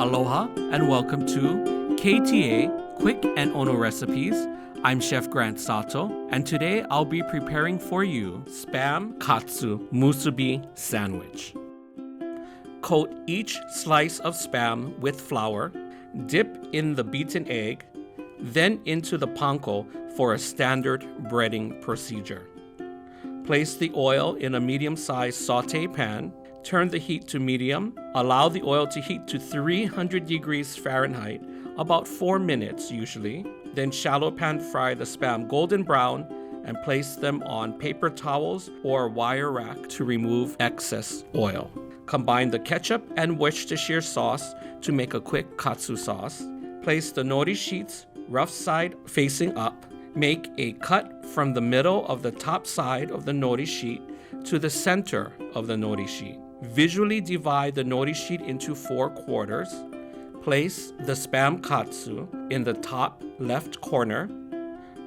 Aloha and welcome to KTA Quick and Ono Recipes. I'm Chef Grant Sato, and today I'll be preparing for you Spam Katsu Musubi sandwich. Coat each slice of Spam with flour, dip in the beaten egg, then into the panko for a standard breading procedure. Place the oil in a medium-sized sauté pan. Turn the heat to medium. Allow the oil to heat to 300 degrees Fahrenheit, about 4 minutes usually. Then shallow pan fry the Spam golden brown and place them on paper towels or wire rack to remove excess oil. Combine the ketchup and Worcestershire sauce to make a quick katsu sauce. Place the nori sheets rough side facing up. Make a cut from the middle of the top side of the nori sheet to the center of the nori sheet. Visually divide the nori sheet into 4 quarters. Place the Spam katsu in the top left corner,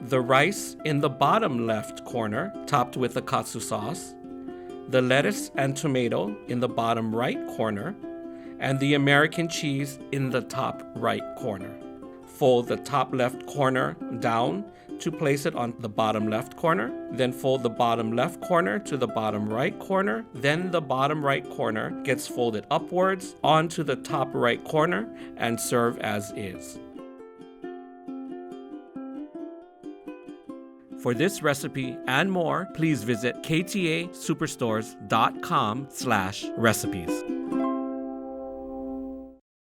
the rice in the bottom left corner, topped with the katsu sauce, the lettuce and tomato in the bottom right corner, and the American cheese in the top right corner. Fold the top left corner down to place it on the bottom left corner, then fold the bottom left corner to the bottom right corner, then the bottom right corner gets folded upwards onto the top right corner and serve as is. For this recipe and more, please visit ktasuperstores.com/recipes.